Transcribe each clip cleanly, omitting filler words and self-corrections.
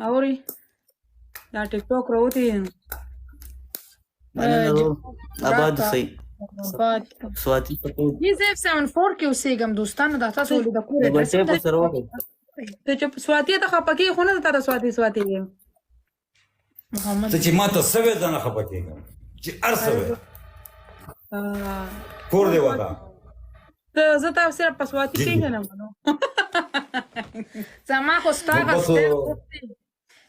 اوري دا ټیک ټاک راوتی مننه ورور آباد اوسئ سواتي پټول جی زیف 74 کې اوسېږم دوستانو دا تاسو ولې د کور ډبل ټیپ سره وکړئ ته چې سواتي ته خپه کېږي خو نه ته د سواتي یم محمد ته چې ما ته څه وې ځه نه خفه کېږم چې هر څه وې کور دې وته زه تا صرف په سواتي پېژنم نو زما خو ستا غسته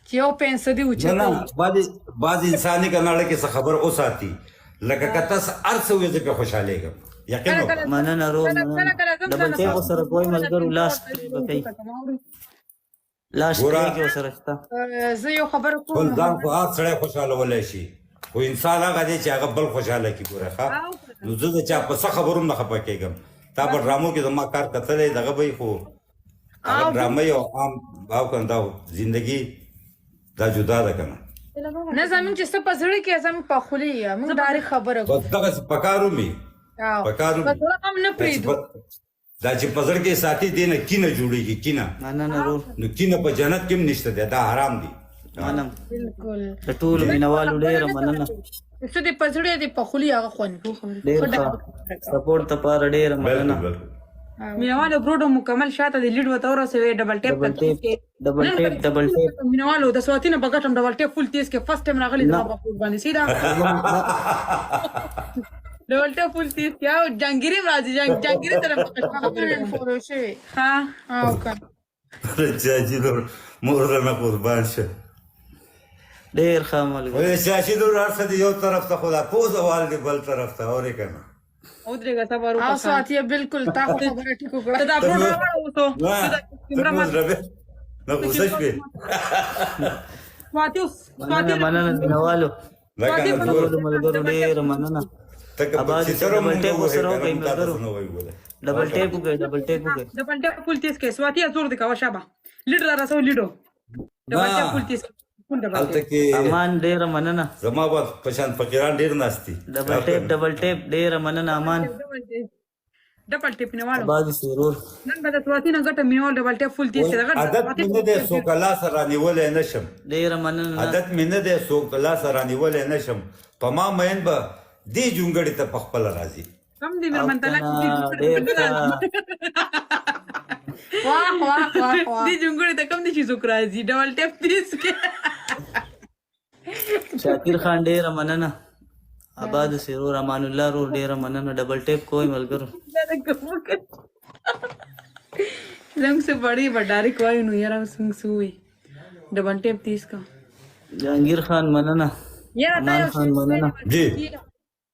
چې یو پنسه دي اوچته نه بعض انساني که نړۍ کې څه خبر وساتي لکه که تاسو هر څه وې زه پې خوشحالېږم یقین وکړه مننه ورور مننه ډبل ټیپ ورسره کوئ ملګرو لاس به کوي لاس کې ورسره شته زه یو خبره کوم ټول ځان خو هر سړی خوشحالولی شي خو انسان هغه دی چې هغه بل خوشحاله کړي ګوره ښه نو زه د چا په څه خبرو هم نه خفه کېږم تا په ډرامو کې زما کار کتلی دغه به خو هغه ډرامه یو عام او که دا زندګي دا جدا ده که نه نه زمونږ چې څه په زړه کې زمونږ په خولې یې موږ ډایرکټ خبره کوو بس دغسې په کار ومي په کار په زړه هم نه پرېږدو دا چې په زړه کې ساتي دی نه کینه جوړېږي کینه مننه ورور نو کینه په جنت کې هم نشته دی دا حرام دی منم بالکل د ټولو مینوالو ډېره مننه څه دې په زړه دې په خولې هغه خوند ډېر ښه سپورټ دپاره ډېره مننه مینوالو بروډو مکمل شاته د لیډ وته ورسوي ډبل ټیپ ډبل ټیپ مینوالو د سواتي نه بغټم ډبل ټیپ فول تیز کې فرست ټایم راغلی دا په فول باندې سیدا ډبل ټیپ فول تیز کې او جنگيري راځي جنگيري طرف خبره فورو شي ها او کنه چاچی لور مور نه قربان شه ډېر ښه ملګری وای چاچی لور هر څه دی یو طرف ته خدا پوزه وال دی بل طرف ته اورې کنه او درګه صبر وکړه او سواتي بالکل تا خبره ټیکو کړه دا بروډو وته نه غوسه شوې مننه مینوالو ټولو ملګرو ډېره مننه آباد ډبل ټیپ ورسره وکړئ ملګرو ډبل ټیپ وکړئ ډبل ټیپ فول تیز کې سواتي زور دی کا شابه لیډر راسو لیډو ډبل ټیپ فول تیز هلته کې امان ډېره مننه زما به په شان فقیران ډېر ناستي ډبل ټیپ ډېره مننه امان ډبل ټیپ نیوالو آباد ضرور نن به د سواتي نه ګټه مینوال ډبل ټیپ فول تیز کې عادت مې نه دی څوک لاس رانیولی نه شم ډېره مننه عادت مې نه دی څوک لاس رانیولی نه شم په ما مین به دې جونګړې ته پخپله راځي کم دې مېرمن طلاق دې جونګړې ته کم دې چې څوک راځي ډبل ټیپ تیز کې شاکر خان ډېره مننه آباد سرور امان الله رور ډېره مننه ډبل ټیپ کوئ ملګرو زموږ سے بڑی بډاري کوي نو یاره څنګه سوې ډبل ټیپ تیز کا جهانگیر خان مننه امان خان مننه جی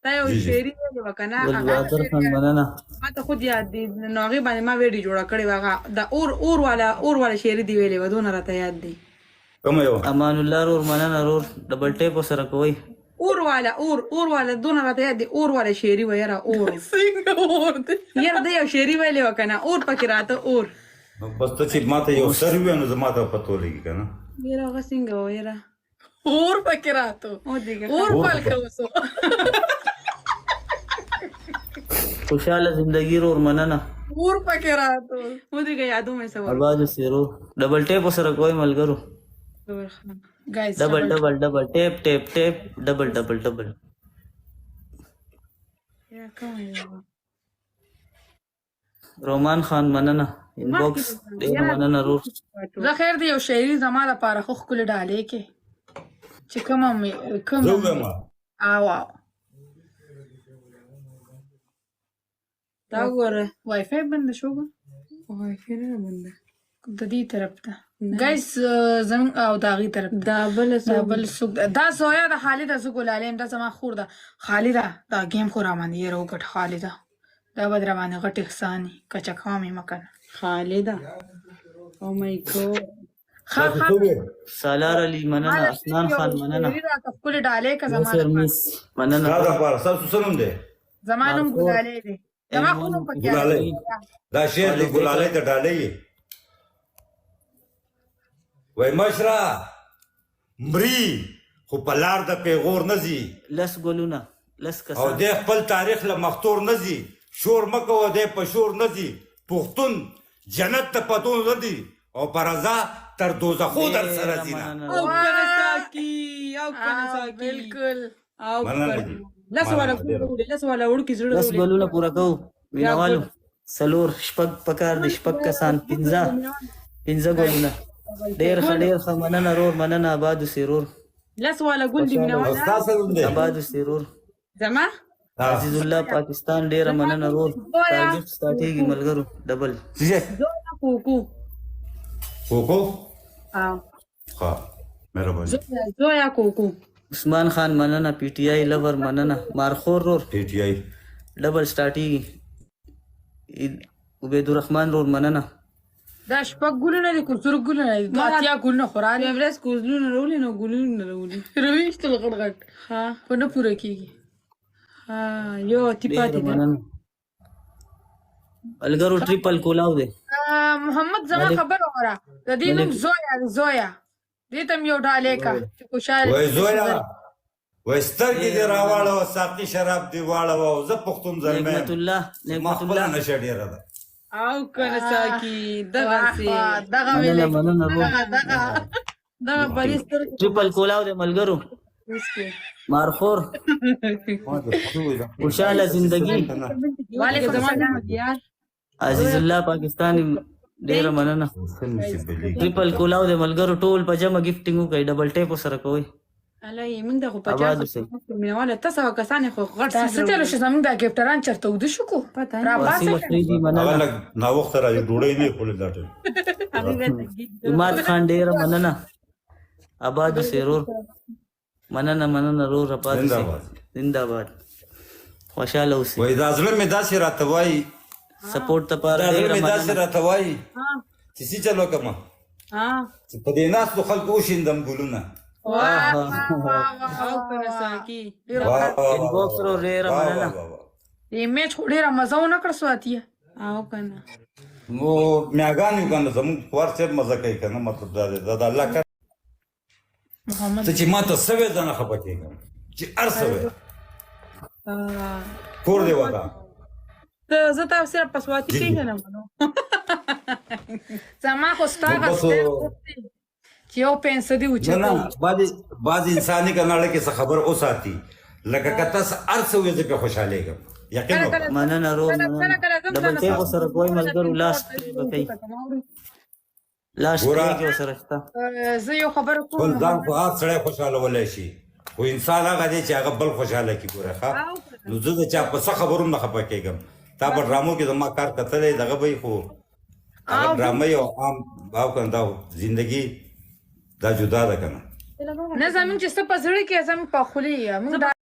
تا یو شعري ویلې وکنه ګلبادر خان مننه ما ته خود یاد دي نو هغې باندې ما ویډیو جوړه کړې وه هغه د اور والا شعري دي ویلې وه دونه راته یاد دي کومه یو امان الله رور مننه رور ډبل ټیپ ورسره کوئ اور والا دونه راته یاد دي اور والا شعري وه یاره اور څنګه اور دی یاره ده یو شعري ویلې وه که نه اور پکې راته اور بس ته چې ما ته یو سر ووایې نو زما ته پته ولګي که نه یاره هغه څنګه وه یاره اور پکې راته اور پلکه اوسو خوشحاله زندگی رور مننه اور پکې راته ودرېږه یادو مې څه آباد سرور ډبل ټیپ ورسره کوئ ملګرو ډبل ټیپ ډبل رومان خان مننه انباکس ډېر مننه رور زه خیر دی یو شاعري زما لپاره خو ښکلې ډالۍ کې چې کومه زه ووایم او دا ګوره وای فای بنده شو وای فای نه بنده د دې طرف ته ګایس زموږ او د هغې طرف دا بل څوک دا زویا د خالده زه ګلالۍ یم دا زما خور ده خالده دا گیم خو راباندې یې راوګټ خالده دا به در باندې غټ احسان وي کچکا مې مه کنه خالده او مای ګاډ سالار علی مننه اسنان خان مننه ښکلې ډالۍ که زما میس مننه دا دپاره ستاسو څه نوم دی زما نوم ګلالۍ دی زما خو نوم پکې ګلالۍ دا شعر د ګلالۍ د ډالۍ یې وای مشره مري خو په لار د پیغور نه ځي لس ګلونه لس او کسان دی خپل تاریخ له مختور نه ځي شور مه کوه دی په شور نه ځي پښتون جنت ته پتون نه دي او پرزا تر دوزخو در سره زینا او کنه ساکی او کنه ساکی بالکل او مننه دي. لس والا وړو کې زړه لس بلونه پورا کوو مینوالو څلور شپږ پکار دي شپږ کسان پنځه ګلونه ډېر ښه مننه رور مننه آباد اوسې رور لس والا ګل دی مینه والا استاد سره دې آباد اوسې رور زما عزیز الله پاکستان ډېره مننه رور ټارګټ سټارټېږي ملګرو ډبل کوکو کوکو او ها مهرباني زویا کوکو عثمان خان مننه پی ټی آی لور مننه مارخور رور پی ټی آی ډبل سټارټېږي عبید الرحمن رور مننه دا شپږ ګلونه دي که زر ګلونه دي دا اتیا ګلونه خو راغلي ورځ کوزلونه راولي نو ګلونه راولي رویشتل غټ غټ ها خو نه پوره کېږي ها یو تی ډېره پاتې ده مننه ملګرو ټریپل کولاو دی محمد زما خبره وره د دې نوم زویا دې ته م یو ډالۍ کا چې خوشحاله وای زویا وای سترګې دې راواړه ساقي شراب دې واړه زه پښتون زلمی نعمت الله ما نعمت خپله الله نشه ډېره ده او کنه ساکی دغه سي دغه مننه ویلې مننه رور دغه بری سترګې ټریپل کولاو دی ملګرو مارخور خوشاله زندگی وعلیکم السلام یار عزیز الله پاکستان ډیره مننه ټریپل کولاو دی ملګرو ټول په جمع گیفټینګ وکړئ ډبل ټیپ سره کوئ الله موږ د خو آباد 50 اوسئ. مینه والا تاسو کسان خو غټ تاسو ته راشي زموږ د ګفټران چرته وده شو کو پته را واسیم باسه افریدي هغه مننه لږ ناوخته راځي ډوډۍ نه خوري دا ټیم عماد خان ډیره مننه آباد اوسئ رور مننه رور آباد اوسئ زنده‌باد خوشاله اوسئ وای دا زړه مې داسې راته وایي سپورټ ته پاره دا زړه ډیره مې داسې مننه راته وایي چې څه چلو کومه ها چې په دې ناستو خلکو وشیندم ګلونه او کنه ساکی انبوکس رور ډیره مننه دې میچ خو ډېره مزه ونه کړ سواتیه او کنه نو میاګان یو کنه زموږ خوار صاحب مزه کوي کنه مطلب دا دی دا د الله کار محمد ته چې ما ته سوې ځنه خپه کېږم چې هر سوې کور دی وکړه ته زه تاسو سره پسواتی کې نه منو زما خو ستا غوښتل چې یو پنسه دی نه اوچته نه بعض انساني کناړه کې څه خبر اوساتي لکه که تاسو هر څه وې زه خوشحالېږم یقین وکړه مننه رور مننه ډبل ټیپ سره کوئی ملګرو لاس کوي لاس کې سره شته زه یو خبره خپل کوم ځان خو هر سړی خوشحالولی شي خو انسان هغه دی چې هغه بل خوشحاله کړي ګوره ښه نو زه د چا په څه خبرو هم نه خفه کېږم تا په ډرامو کې زما کار کتلی دغه به یې خو هغه ډرامه یو عام او کنه دا زندګي دا جدا ده که نه نه زموږ چې څه په زړه کې زموږ په خولې یې موږ